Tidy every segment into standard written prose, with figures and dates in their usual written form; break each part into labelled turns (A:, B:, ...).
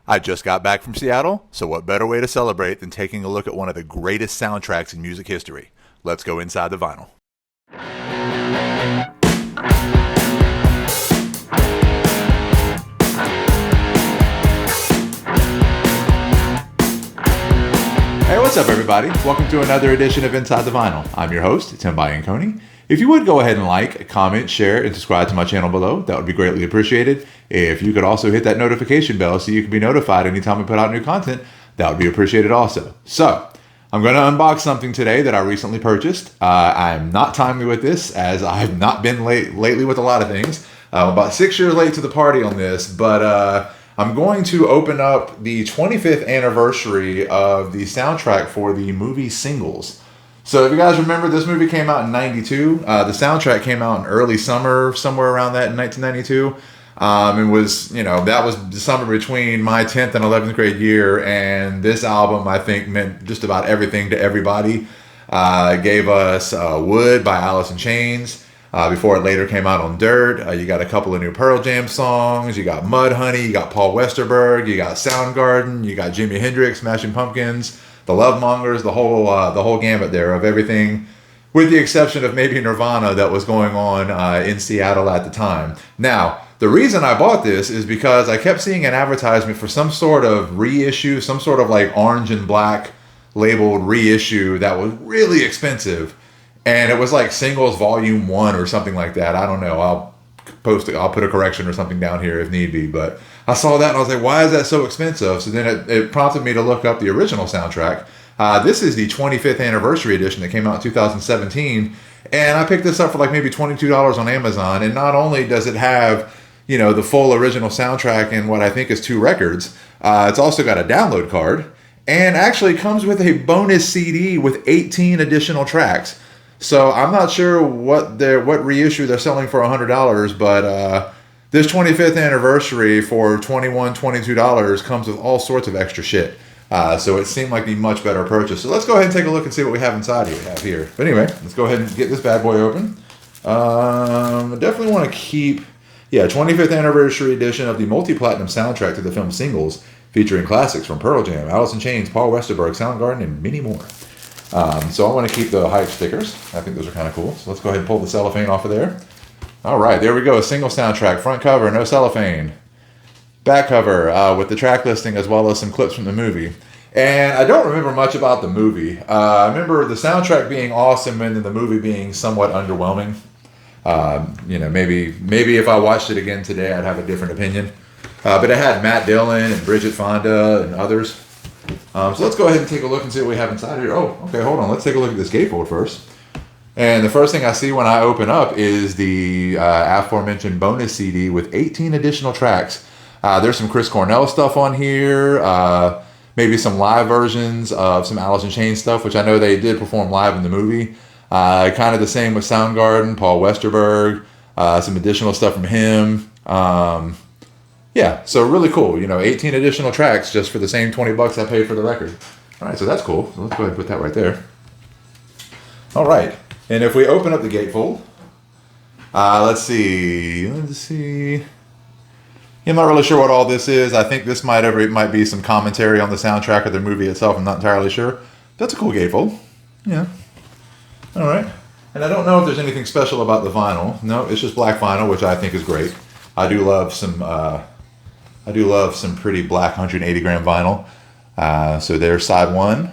A: I just got back from Seattle, so what better way to celebrate than taking a look at one of the greatest soundtracks in music history? Let's go inside the vinyl. Hey, what's up, everybody? Welcome to another edition of Inside the Vinyl. I'm your host, Tim Bianconi. If you would go ahead and like, comment, share, and subscribe to my channel below, that would be greatly appreciated. If you could also hit that notification bell so you can be notified anytime we put out new content, that would be appreciated also. So, I'm going to unbox something today that I recently purchased. I'm not timely with this, as I've not been late lately with a lot of things. I'm about 6 years late to the party on this, but I'm going to open up the 25th anniversary of the soundtrack for the movie Singles. So if you guys remember, this movie came out in 92. The soundtrack came out in early summer, somewhere around that in 1992. It was, that was the summer between my 10th and 11th grade year. And this album, I think, meant just about everything to everybody. It gave us Wood by Alice in Chains. Before it later came out on Dirt. You got a couple of new Pearl Jam songs. You got Mudhoney. You got Paul Westerberg. You got Soundgarden. You got Jimi Hendrix, Smashing Pumpkins, the Lovemongers, the whole gambit there of everything, with the exception of maybe Nirvana that was going on in Seattle at the time. Now, the reason I bought this is because I kept seeing an advertisement for some sort of reissue, some sort of like orange and black labeled reissue that was really expensive. And it was like Singles Volume 1 or something like that. I don't know. I'll post it. I'll put a correction or something down here if need be. But I saw that and I was like, why is that so expensive? So then it prompted me to look up the original soundtrack. This is the 25th anniversary edition that came out in 2017. And I picked this up for like maybe $22 on Amazon. And not only does it have, the full original soundtrack and what I think is 2 records, it's also got a download card. And actually comes with a bonus CD with 18 additional tracks. So I'm not sure what reissue they're selling for $100, but this 25th anniversary for $22 comes with all sorts of extra shit. So it seemed like the much better purchase. So let's go ahead and take a look and see what we have inside here. But anyway, let's go ahead and get this bad boy open. I definitely want to keep, 25th anniversary edition of the multi-platinum soundtrack to the film Singles, featuring classics from Pearl Jam, Alice in Chains, Paul Westerberg, Soundgarden, and many more. So I want to keep the hype stickers. I think those are kind of cool. So let's go ahead and pull the cellophane off of there. All right, there we go. A single soundtrack, front cover, no cellophane. Back cover with the track listing as well as some clips from the movie. And I don't remember much about the movie. I remember the soundtrack being awesome and then the movie being somewhat underwhelming. Maybe if I watched it again today, I'd have a different opinion. But it had Matt Dillon and Bridget Fonda and others. So let's go ahead and take a look and see what we have inside here. Oh, okay, hold on. Let's take a look at this gatefold first. And the first thing I see when I open up is the aforementioned bonus CD with 18 additional tracks. There's some Chris Cornell stuff on here, maybe some live versions of some Alice in Chains stuff, which I know they did perform live in the movie. Kind of the same with Soundgarden, Paul Westerberg, some additional stuff from him. So really cool. 18 additional tracks just for the same $20 I paid for the record. All right, so that's cool. So let's go ahead and put that right there. All right, and if we open up the gatefold, let's see. I'm not really sure what all this is. I think this might be some commentary on the soundtrack of the movie itself. I'm not entirely sure. That's a cool gatefold. Yeah. All right, and I don't know if there's anything special about the vinyl. No, it's just black vinyl, which I think is great. I do love some pretty black 180 gram vinyl. So there's side 1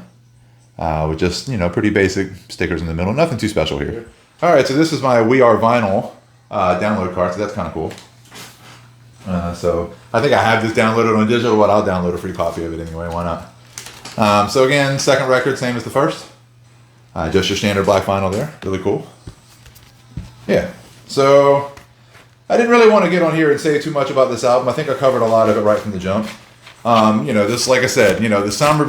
A: with just, pretty basic stickers in the middle. Nothing too special here. All right, so this is my We Are Vinyl download card, so that's kind of cool. So I think I have this downloaded on digital, but I'll download a free copy of it anyway. Why not? So again, second record, same as the first. Just your standard black vinyl there. Really cool. Yeah, so I didn't really want to get on here and say too much about this album. I think I covered a lot of it right from the jump. This, like I said, the summer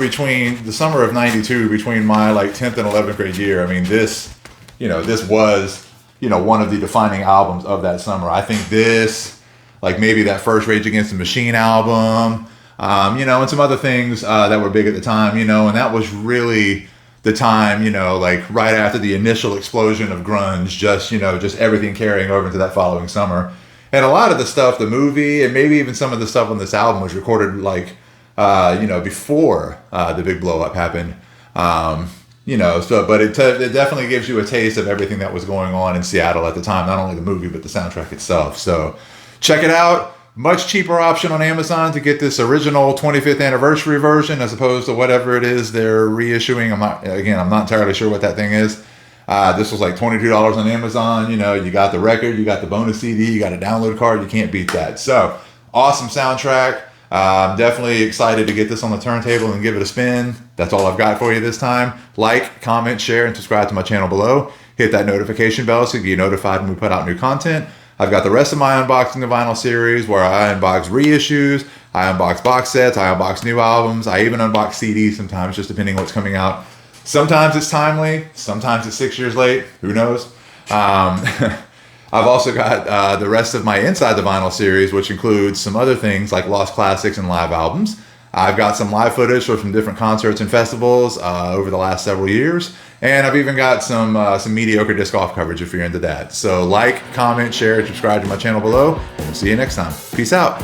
A: of 92, between my 10th and 11th grade year, I mean, this was, one of the defining albums of that summer. I think this, maybe that first Rage Against the Machine album, and some other things that were big at the time, and that was really the time, right after the initial explosion of grunge, just everything carrying over into that following summer. And a lot of the stuff, the movie, and maybe even some of the stuff on this album was recorded before the big blow up happened. But it definitely gives you a taste of everything that was going on in Seattle at the time, not only the movie, but the soundtrack itself. So check it out. Much cheaper option on Amazon to get this original 25th anniversary version as opposed to whatever it is they're reissuing. I'm not entirely sure what that thing is. This was like $22 on Amazon. You got the record, you got the bonus CD, you got a download card. You can't beat that. So awesome soundtrack. I'm definitely excited to get this on the turntable and give it a spin. That's all I've got for you this time. Like, comment, share, and subscribe to my channel below. Hit that notification bell so you get notified when we put out new content. I've got the rest of my Unboxing the Vinyl series where I unbox reissues, I unbox box sets, I unbox new albums, I even unbox CDs sometimes, just depending on what's coming out. Sometimes it's timely, sometimes it's 6 years late, who knows? I've also got the rest of my Inside the Vinyl series, which includes some other things like lost classics and live albums. I've got some live footage from different concerts and festivals over the last several years. And I've even got some mediocre disc golf coverage if you're into that. So like, comment, share, subscribe to my channel below, and we'll see you next time. Peace out.